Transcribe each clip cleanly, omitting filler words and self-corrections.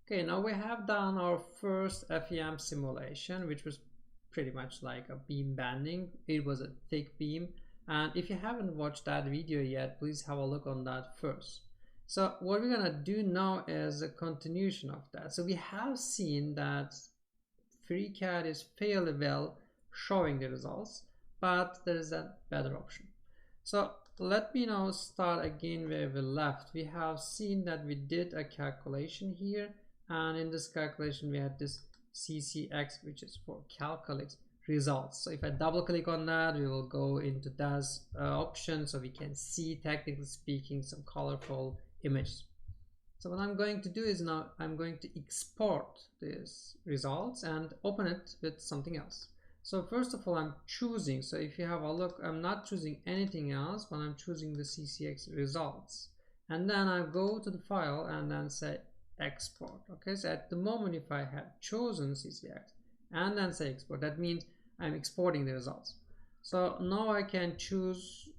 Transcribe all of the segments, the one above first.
Okay, now we have done our first FEM simulation, which was pretty much like a beam banding. It was a thick beam, and if you haven't watched that video yet, please have a look on that first. So what we're gonna do now is a continuation of that. So we have seen that Freecad is fairly well showing the results, but there is a better option. So let me now start again where we left. We have seen that we did a calculation here, and in this calculation we had this CCX, which is for Calculix results. So if I double click on that, we will go into this option, so we can see, technically speaking, some colorful images. So what I'm going to do is now I'm going to export these results and open it with something else. So first of all, I'm choosing, so if you have a look, I'm not choosing anything else, but I'm choosing the CCX results. And then I go to the file and then say export. Okay, so at the moment, if I have chosen CCX and then say export, that means I'm exporting the results. So now I can choose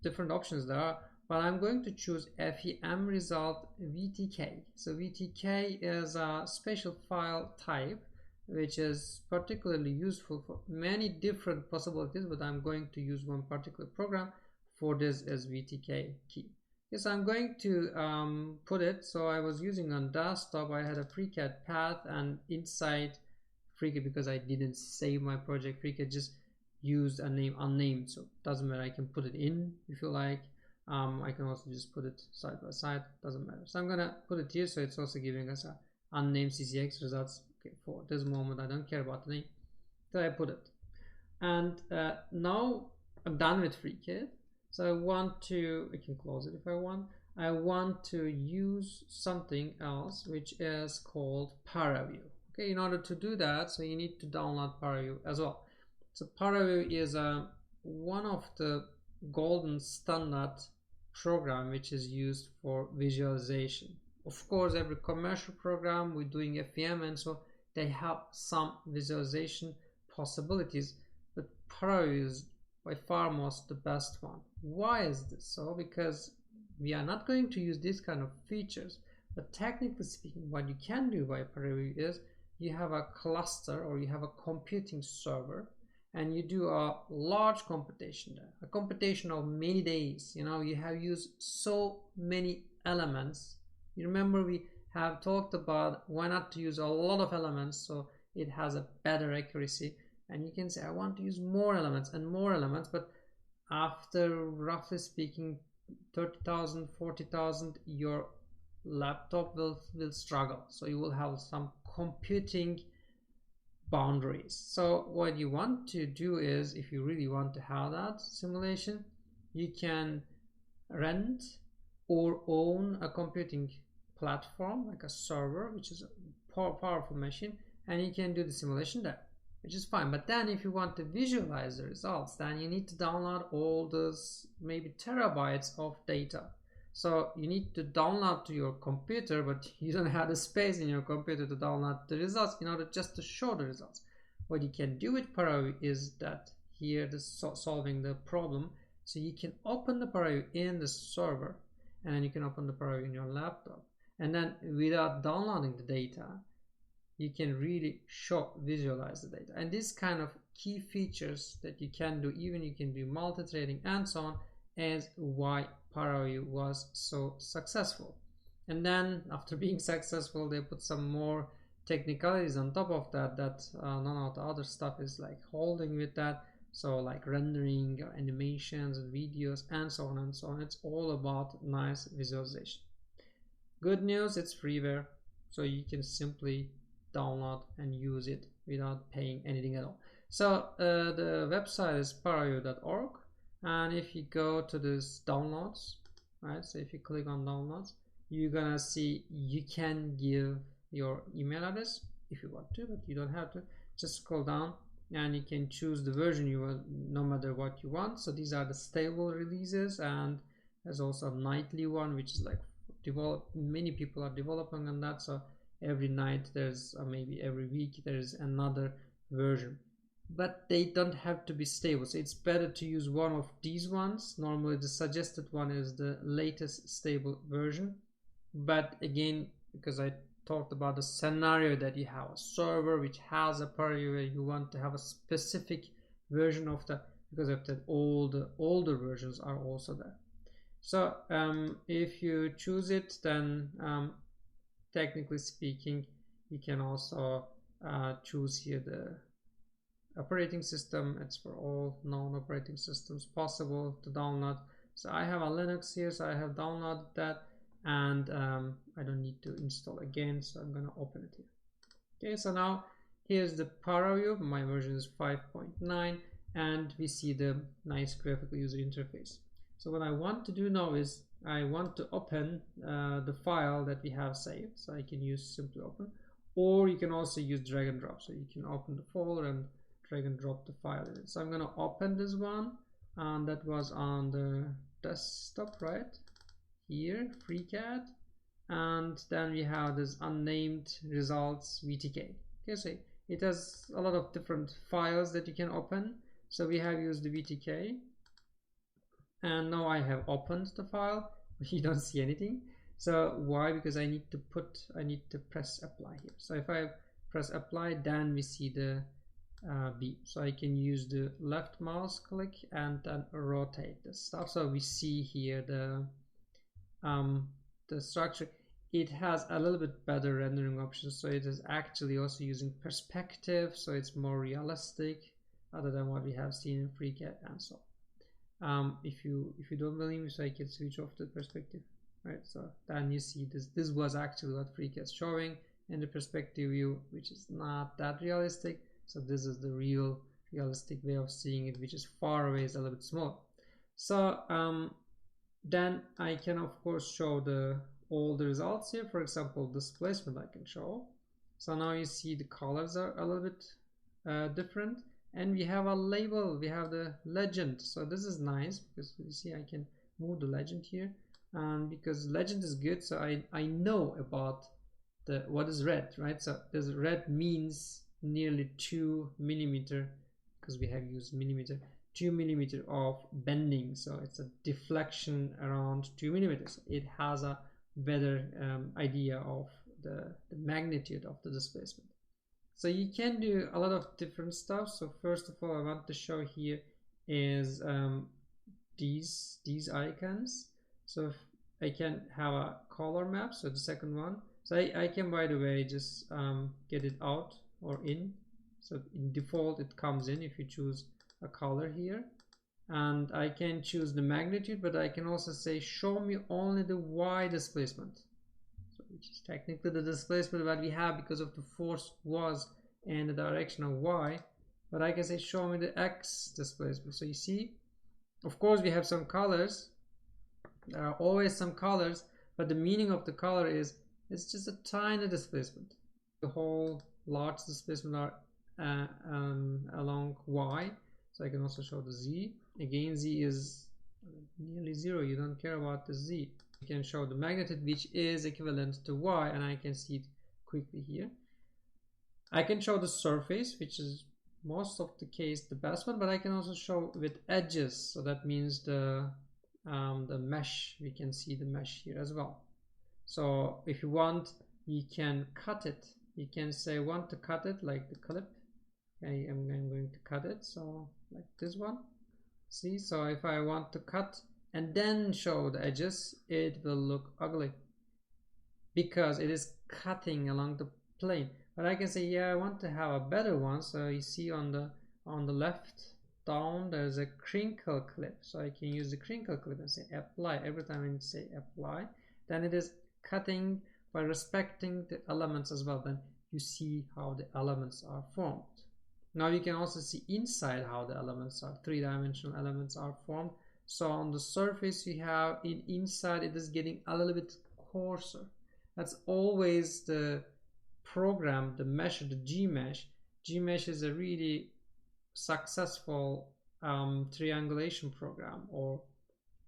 different options there, but I'm going to choose FEM result VTK. So VTK is a special file type which is particularly useful for many different possibilities, but I'm going to use one particular program for this as VTK key. Yes, I'm going to put it, so I was using on desktop, I had a Freecad path, and inside Freecad, because I didn't save my project, Freecad just used a name unnamed, so it doesn't matter, I can put it in if you like. I can also just put it side by side, doesn't matter. So I'm gonna put it here, so it's also giving us a unnamed CCX results. Okay, for this moment I don't care about the name, so I put it. And now I'm done with Freecad. So I want to, I can close it if I want. I want to use something else which is called ParaView. Okay, in order to do that, so you need to download ParaView as well. So ParaView is one of the golden standard program which is used for visualization. Of course, every commercial program we're doing FEM, and so they have some visualization possibilities, but ParaView is by far most the best one. Why is this so? Because we are not going to use these kind of features, but technically speaking, what you can do by ParaView is you have a cluster or you have a computing server, and you do a large computation there, a computation of many days. You know, you have used so many elements. You remember we have talked about why not to use a lot of elements so it has a better accuracy, and you can say I want to use more elements and more elements, but after roughly speaking 30,000 40,000 your laptop will struggle, so you will have some computing boundaries. So what you want to do is, if you really want to have that simulation, you can rent or own a computing platform like a server, which is a powerful machine, and you can do the simulation there, which is fine. But then if you want to visualize the results, then you need to download all those maybe terabytes of data. So you need to download to your computer, but you don't have the space in your computer to download the results in order just to show the results. What you can do with ParaView is that here this solving the problem. So you can open the ParaView in the server, and then you can open the ParaView in your laptop, and then without downloading the data, you can really visualize the data. And this kind of key features that you can do, even you can do multi-threading and so on, is why ParaView was so successful. And then after being successful, they put some more technicalities on top of that, none of the other stuff is like holding with that. So like rendering, animations, videos, and so on and so on. It's all about nice visualization. Good news, it's freeware, so you can simply download and use it without paying anything at all. So the website is paraview.org, and if you go to this downloads, right, so if you click on downloads, you're gonna see you can give your email address if you want to, but you don't have to. Just scroll down and you can choose the version you want, no matter what you want. So these are the stable releases, and there's also a nightly one, which is like many people are developing on that. So every night there's maybe every week there's another version, but they don't have to be stable. So it's better to use one of these ones. Normally the suggested one is the latest stable version, but again, because I talked about the scenario that you have a server which has a parallel where you want to have a specific version of that, because of that all the older versions are also there. So if you choose it, then technically speaking you can also choose here the operating system. It's for all known operating systems possible to download. So I have a Linux here, so I have downloaded that, and I don't need to install again, so I'm gonna open it here. Okay, so now here's the Power View. My version is 5.9, and we see the nice graphical user interface. So what I want to do now is I want to open the file that we have saved. So I can use simply open, or you can also use drag and drop. So you can open the folder and drag and drop the file in it. So I'm going to open this one, and that was on the desktop right here, Freecad, and then we have this unnamed results VTK. Okay, so it has a lot of different files that you can open. So we have used the VTK, and now I have opened the file, but you don't see anything. So why? Because I need to press apply here. So if I press apply, then we see the beam. So I can use the left mouse click and then rotate the stuff. So we see here the structure. It has a little bit better rendering options. So it is actually also using perspective, so it's more realistic other than what we have seen in Freecad and so on. If you don't believe me, so I can switch off the perspective, right? So then you see this was actually what Freecad's showing in the perspective view, which is not that realistic. So this is the realistic way of seeing it, which is far away, is a little bit small. So then I can of course show all the results here. For example, displacement I can show. So now you see the colors are a little bit different, and we have a label, we have the legend. So this is nice because you see I can move the legend here, and because legend is good, so I know about what is red, right? So this red means nearly 2 millimeter, because we have used millimeter, 2 millimeter of bending. So it's a deflection around 2 millimeters. It has a better idea of the magnitude of the displacement. So you can do a lot of different stuff. So first of all, I want to show here is these icons. So if I can have a color map, so the second one. So I can, by the way, just get it out or in. So in default it comes in if you choose a color here, and I can choose the magnitude, but I can also say show me only the Y displacement, so which is technically the displacement that we have because of the force was in the direction of Y, but I can say show me the X displacement. So you see, of course we have some colors, there are always some colors, but the meaning of the color is it's just a tiny displacement. The whole large displacement are along Y. So I can also show the Z. Again, Z is nearly 0. You don't care about the Z. You can show the magnitude, which is equivalent to Y, and I can see it quickly here. I can show the surface, which is most of the case the best one, but I can also show with edges. So that means the mesh. We can see the mesh here as well. So if you want, you can cut it. You can say want to cut it like the clip. Okay, I'm going to cut it, so like this one. See, so if I want to cut and then show the edges, it will look ugly because it is cutting along the plane. But I can say, yeah, I want to have a better one. So you see on the left down there's a crinkle clip, so I can use the crinkle clip and say apply. Every time I say apply, then it is cutting by respecting the elements as well. Then you see how the elements are formed. Now you can also see inside how the elements are, three-dimensional elements are formed. So on the surface you have inside it is getting a little bit coarser. That's always the program, the mesh, the Gmesh. Gmesh is a really successful triangulation program or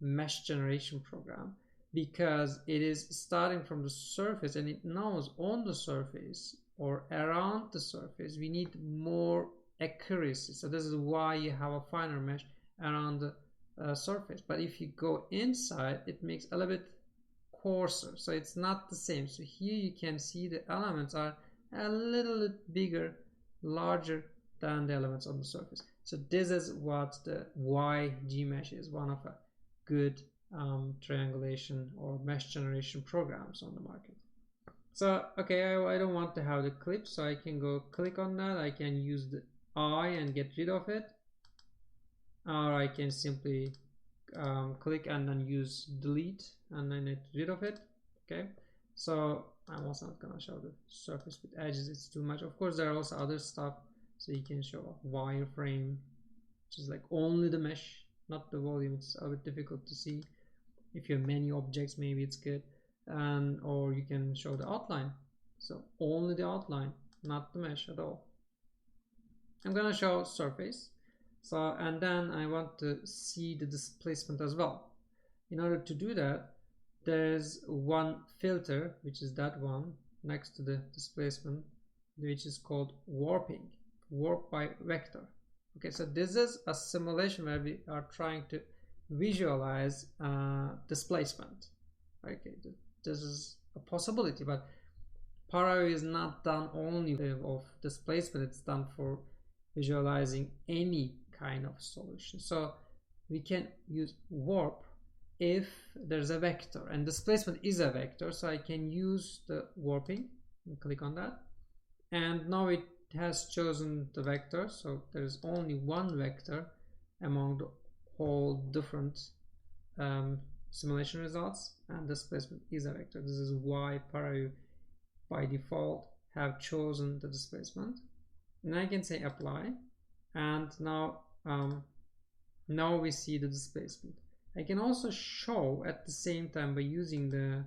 mesh generation program, because it is starting from the surface and it knows on the surface or around the surface we need more accuracy. So this is why you have a finer mesh around the surface. But if you go inside, it makes a little bit coarser, so it's not the same. So here you can see the elements are a little bit bigger, larger than the elements on the surface. So this is what the YG mesh is, one of a good triangulation or mesh generation programs on the market. So okay, I don't want to have the clip, so I can go click on that. I can use the I and get rid of it, or I can simply click and then use delete and then get rid of it. Okay, so I'm also not gonna show the surface with edges, it's too much. Of course there are also other stuff, so you can show a wireframe, which is like only the mesh, not the volume. It's a bit difficult to see. If you have many objects, maybe it's good. And or you can show the outline, so only the outline, not the mesh at all. I'm gonna show surface, so and then I want to see the displacement as well. In order to do that, there's one filter, which is that one next to the displacement, which is called warping, warp by vector. Okay, so this is a simulation where we are trying to visualize displacement. Okay, this is a possibility, but Parallel is not done only of displacement, it's done for visualizing any kind of solution. So we can use warp if there's a vector, and displacement is a vector, so I can use the warping and click on that, and now it has chosen the vector, so there's only one vector among the whole different simulation results, and displacement is a vector. This is why Parallel by default have chosen the displacement. And I can say apply, and now we see the displacement. I can also show at the same time by using the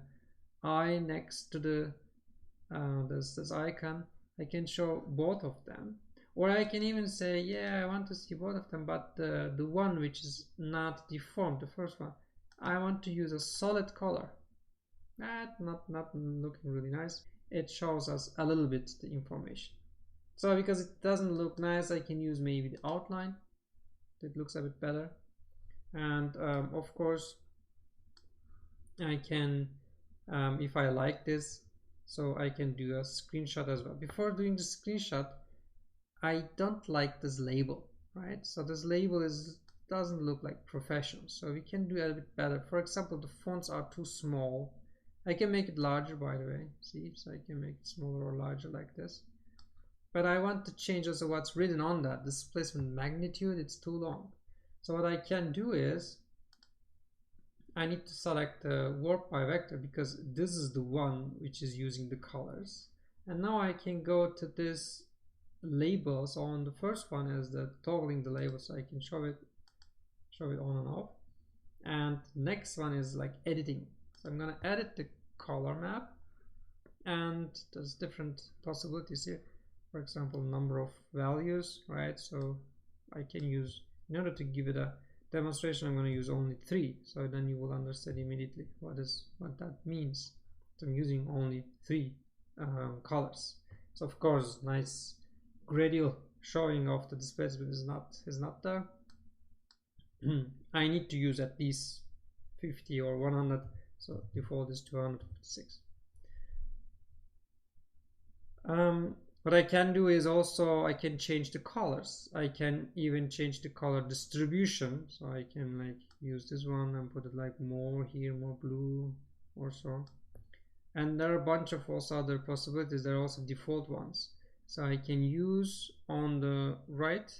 eye next to the this icon. I can show both of them, or I can even say, yeah, I want to see both of them, but the one which is not deformed, the first one, I want to use a solid color. That not looking really nice. It shows us a little bit the information. So because it doesn't look nice, I can use maybe the outline. It looks a bit better. And of course I can, if I like this, so I can do a screenshot as well. Before doing the screenshot, I don't like this label, right? So this label doesn't look like professional, so we can do a bit better. For example, the fonts are too small. I can make it larger, by the way, see, so I can make it smaller or larger like this. But I want to change also what's written on that displacement magnitude. It's too long. So what I can do is I need to select the warp by vector, because this is the one which is using the colors. And now I can go to this label. So on the first one is the toggling the label, so I can show it on and off. And next one is like editing. So I'm gonna edit the color map, and there's different possibilities here. For example, number of values, right? So I can use, in order to give it a demonstration, I'm going to use only 3, so then you will understand immediately what that means. So I'm using only 3 colors. So of course, nice gradual showing of the displacement is not there. I need to use at least 50 or 100, so default is 256. What I can do is also I can change the colors. I can even change the color distribution, so I can like use this one and put it like more here, more blue or so. And there are a bunch of also other possibilities. There are also default ones, so I can use on the right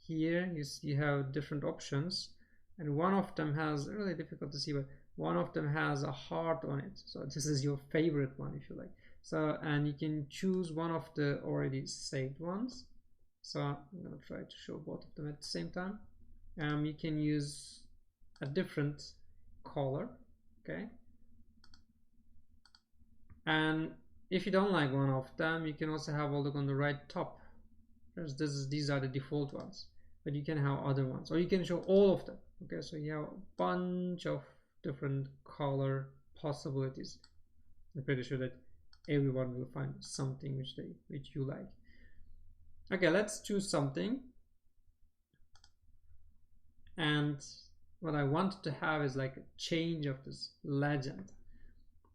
here, you have different options, and one of them has, really difficult to see, but one of them has a heart on it, so this is your favorite one if you like. So, and you can choose one of the already saved ones. So I'm going to try to show both of them at the same time. You can use a different color, okay? And if you don't like one of them, you can also have a look on the right top. These are the default ones, but you can have other ones, or you can show all of them. Okay, so you have a bunch of different color possibilities. I'm pretty sure that everyone will find something which you like. Okay, let's choose something, and what I want to have is like a change of this legend.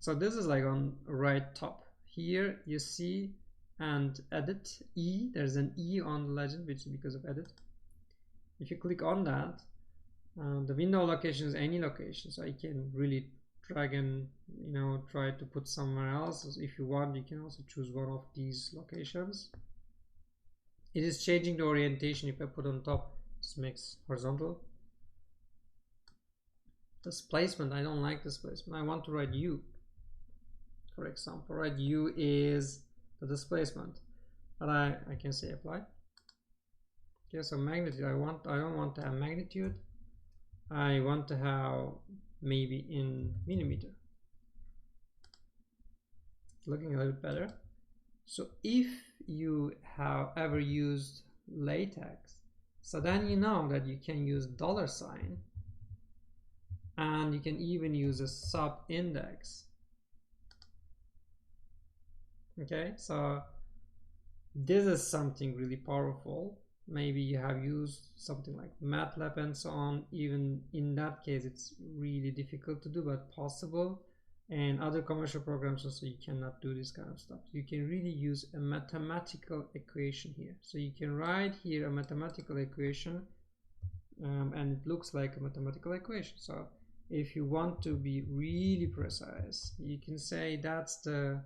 So this is like on right top here you see, and edit E, there's an E on the legend, which is because of edit. If you click on that, the window location is any location, so I can really drag and try to put somewhere else. If you want, you can also choose one of these locations. It is changing the orientation. If I put on top, this makes horizontal. Displacement, I don't like displacement. I want to write U, for example. Right, U is the displacement, but I can say apply. Okay, so magnitude, I don't want to have magnitude. I want to have maybe in millimeter. It's looking a little bit better. So if you have ever used LaTeX, so then you know that you can use $, and you can even use a sub index. Okay, so this is something really powerful. Maybe you have used something like MATLAB and so on. Even in that case, it's really difficult to do, but possible. And other commercial programs also, you cannot do this kind of stuff. You can really use a mathematical equation here. So you can write here a mathematical equation, and it looks like a mathematical equation. So if you want to be really precise, you can say that's the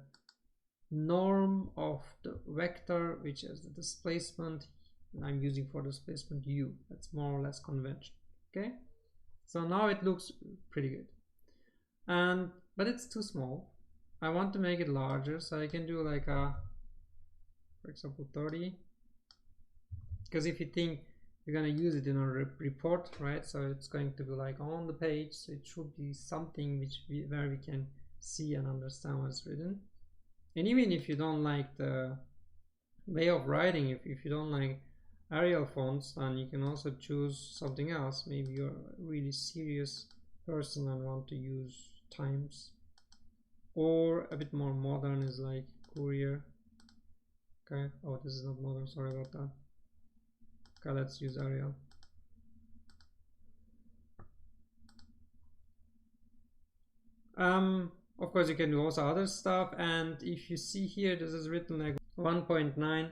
norm of the vector, which is the displacement. I'm using for displacement U. That's more or less convention. Okay, so now it looks pretty good, but it's too small. I want to make it larger, so I can do like a, for example, 30, because if you think you're going to use it in a report, right, so it's going to be like on the page, so it should be something where we can see and understand what's written. And even if you don't like the way of writing, if you don't like Arial fonts, then you can also choose something else. Maybe you're a really serious person and want to use Times, or a bit more modern is like Courier. Okay, oh, this is not modern, sorry about that. Okay, let's use Arial. Of course, you can do also other stuff, and if you see here, this is written like 1.9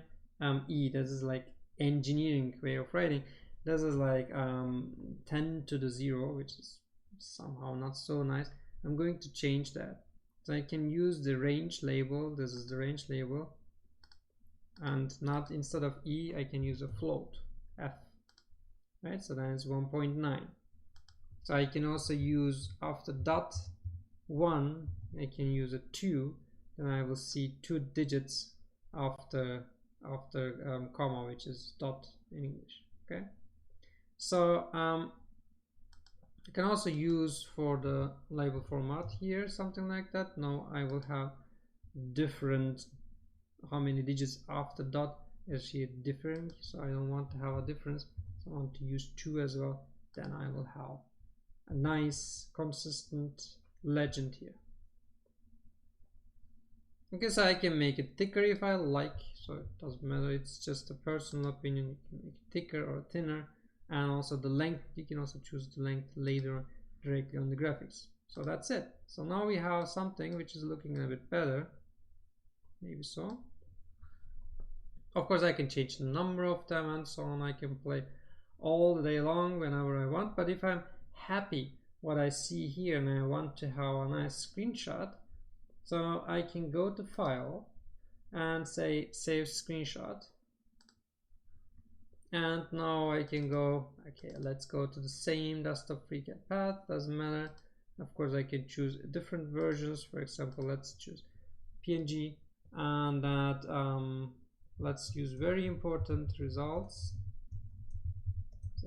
E. This is like engineering way of writing. This is like 10 to the 0, which is somehow not so nice. I'm going to change that, so I can use the range label. This is the range label, and not instead of E, I can use a float F, right? So then it's 1.9. So I can also use after dot 1, I can use a 2, then I will see 2 digits after comma, which is dot in English. Okay, so you can also use for the label format here something like that. Now I will have different, how many digits after dot is here different, so I don't want to have a difference, so I want to use 2 as well. Then I will have a nice consistent legend here. Okay, so I can make it thicker if I like, so it doesn't matter, it's just a personal opinion. You can make it thicker or thinner, and also the length, you can also choose the length later directly on the graphics. So that's it. So now we have something which is looking a bit better, maybe so. Of course, I can change the number of them and so on. I can play all the day long whenever I want, but if I'm happy what I see here and I want to have a nice screenshot, so I can go to File and say Save Screenshot, and now I can go, okay, let's go to the same desktop FreeCAD path, doesn't matter. Of course, I can choose different versions. For example, let's choose PNG, and that let's use very important results,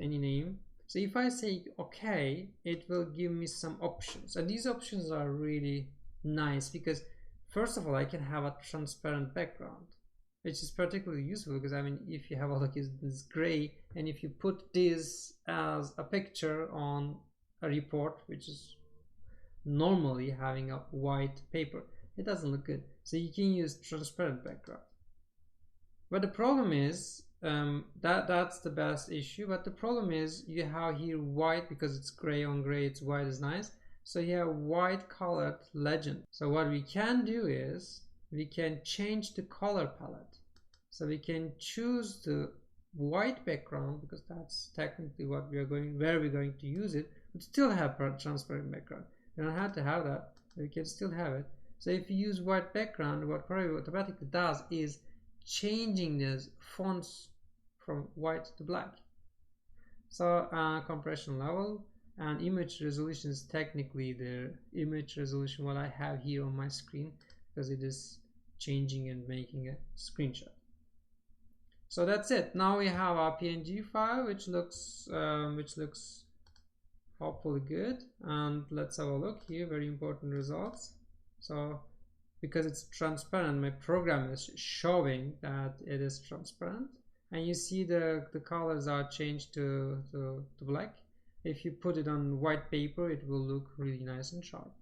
any name. So if I say okay, it will give me some options, and these options are really nice because first of all, I can have a transparent background, which is particularly useful because I mean, if you have a look, it's gray, and if you put this as a picture on a report, which is normally having a white paper, it doesn't look good. So you can use transparent background. But the problem is that's the best issue. But the problem is you have here white, because it's gray on gray, it's white is nice. So you have white colored legend. So what we can do is we can change the color palette. So we can choose the white background, because that's technically what we are going, where we're going to use it, but still have transparent background. You don't have to have that, we can still have it. So if you use white background, what Corel automatically does is changing these fonts from white to black. So compression level and image resolution is technically the image resolution what I have here on my screen, because it is changing and making a screenshot. So that's it. Now we have our PNG file, which looks hopefully good. And let's have a look here. Very important results. So because it's transparent, my program is showing that it is transparent, and you see the colors are changed to black. If you put it on white paper, it will look really nice and sharp.